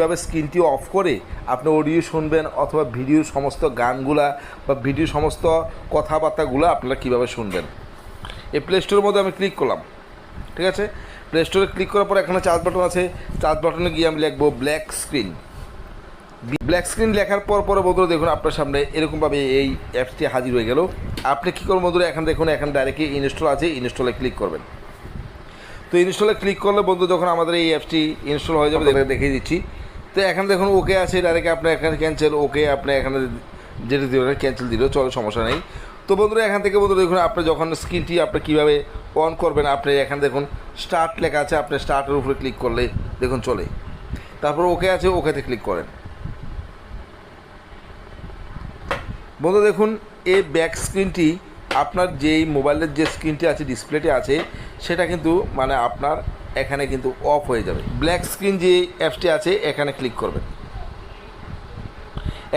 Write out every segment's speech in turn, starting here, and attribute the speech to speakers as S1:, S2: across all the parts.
S1: কীভাবে স্ক্রিনটি অফ করে আপনি অডিও শুনবেন অথবা ভিডিও সমস্ত গানগুলা বা ভিডিও সমস্ত কথাবার্তাগুলো আপনারা কীভাবে শুনবেন। এই প্লে স্টোরের মধ্যে আমি ক্লিক করলাম, ঠিক আছে। প্লে স্টোরে ক্লিক করার পর এখানে চার্জ বাটন আছে, চার্জ বাটনে গিয়ে আমি লিখবো ব্ল্যাক স্ক্রিন। ব্ল্যাক স্ক্রিন লেখার পরে বন্ধুরা দেখুন আপনার সামনে এরকমভাবে এই অ্যাপসটি হাজির হয়ে গেল। আপনি কী করবেন বন্ধুরা, এখন দেখুন এখানে ডাইরেক্টলি ইনস্টল আছে, ইনস্টলে ক্লিক করবেন। তো ইনস্টলে ক্লিক করলে বন্ধু যখন আমাদের এই অ্যাপসটি ইনস্টল হয়ে যাবে দেখিয়ে দিচ্ছি। তো এখানে দেখুন ওকে আছে, ডাইরেক্ট আপনি এখানে ক্যান্সেল, ওকে আপনি এখানে যেটা দিবেন ক্যান্সেল দিলেও চলে, সমস্যা নেই। তো বন্ধুরা এখান থেকে বন্ধুরা দেখুন আপনি যখন স্ক্রিনটি আপনি কীভাবে অন করবেন, আপনি এখানে দেখুন স্টার্ট লেখা আছে, আপনি স্টার্টের উপরে ক্লিক করলে দেখুন চলে। তারপর ওকে আছে, ওকেতে ক্লিক করেন। বন্ধু দেখুন এই ব্যাক স্ক্রিনটি আপনার যেই মোবাইলের যে স্ক্রিনটি আছে, ডিসপ্লেটি আছে, সেটা কিন্তু মানে আপনার এখানে কিন্তু অফ হয়ে যাবে। ব্ল্যাক স্ক্রিন যে অ্যাপসটি আছে এখানে ক্লিক করবেন।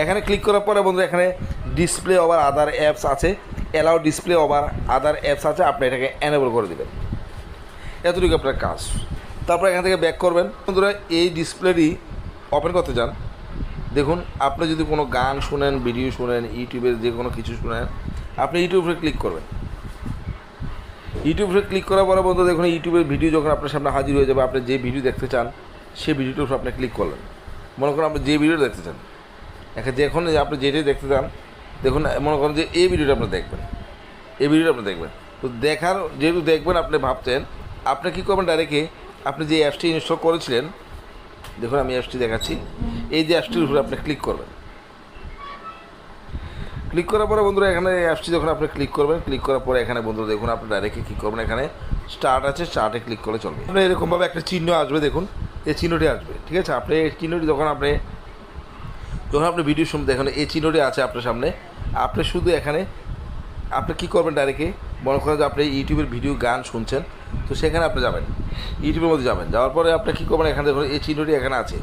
S1: এখানে ক্লিক করার পরে বন্ধু এখানে ডিসপ্লে ওভার আদার অ্যাপস আছে, অ্যালাউ ডিসপ্লে ওভার আদার অ্যাপস আছে, আপনি এটাকে এনেবল করে দেবেন। এতটুকু আপনার কাজ। তারপর এখান থেকে ব্যাক করবেন। বন্ধুরা এই ডিসপ্লেটি ওপেন করতে যান, দেখুন আপনি যদি কোনো গান শুনেন, ভিডিও শুনেন, ইউটিউবের যে কোনো কিছু শুনেন, আপনি ইউটিউবে ক্লিক করবেন। ইউটিউবে ক্লিক করার পরে বন্ধু দেখুন ইউটিউবের ভিডিও যখন আপনার সামনে হাজির হয়ে যাবে, আপনি যে ভিডিও দেখতে চান সেই ভিডিওটার উপর আপনি ক্লিক করলেন। মনে করেন আপনি যে ভিডিও দেখতে চান, এখন যখন আপনি যেটাই দেখতে চান, দেখুন মনে করেন যে এই ভিডিওটা আপনি দেখবেন, এই ভিডিওটা আপনি দেখবেন। তো দেখার যেহেতু দেখবেন আপনি ভাবছেন, আপনি কী করবেন, ডাইরেক্টে আপনি যে অ্যাপসটি ইনস্টল করেছিলেন, দেখুন আমি অ্যাপসটি দেখাচ্ছি, এই যে অ্যাপসটির উপরে আপনি ক্লিক করবেন। ক্লিক করার পরে বন্ধুরা এখানে অ্যাপসটি যখন আপনি ক্লিক করবেন, ক্লিক করার পরে এখানে বন্ধুরা দেখুন আপনি ডাইরেক্টলি কী করবেন, এখানে স্টার্ট আছে, স্টার্টে ক্লিক করলে চলবে। আপনার এরকমভাবে একটা চিহ্ন আসবে, দেখুন এই চিহ্নটি আসবে, ঠিক আছে। আপনি এই চিহ্নটি যখন আপনি ভিডিও শুনবেন, দেখুন এই চিহ্নটি আছে আপনার সামনে, আপনি শুধু এখানে আপনি কী করবেন, ডাইরেক্টলি মনে করেন যে আপনি ইউটিউবের ভিডিও গান শুনছেন, তো সেখানে আপনি যাবেন, ইউটিউবের মধ্যে যাবেন, যাওয়ার পরে আপনি কী করবেন, এখানে দেখুন এই চিহ্নটি এখানে আছে,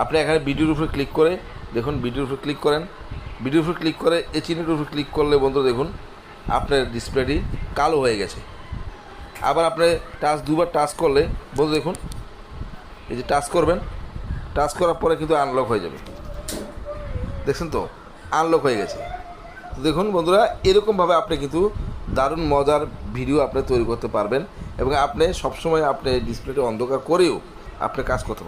S1: আপনি এখানে ভিডিওর উপরে ক্লিক করে দেখুন, ভিডিওর উপরে ক্লিক করেন। ভিডিওর উপরে ক্লিক করে এই চিহ্নটির উপরে ক্লিক করলে বন্ধু দেখুন আপনার ডিসপ্লেটি কালো হয়ে গেছে। আবার আপনি দুবার টাচ করলে বন্ধু দেখুন এই যে টাচ করবেন, টাচ করার পরে কিন্তু আনলক হয়ে যাবে, দেখছেন তো আনলক হয়ে গেছে। তো দেখুন বন্ধুরা এরকমভাবে আপনি কিন্তু দারুণ মজার ভিডিও আপনি তৈরি করতে পারবেন এবং আপনি সবসময় আপনি ডিসপ্লেটি অন্ধকার করেও আপনি কাজ করতে পারবেন।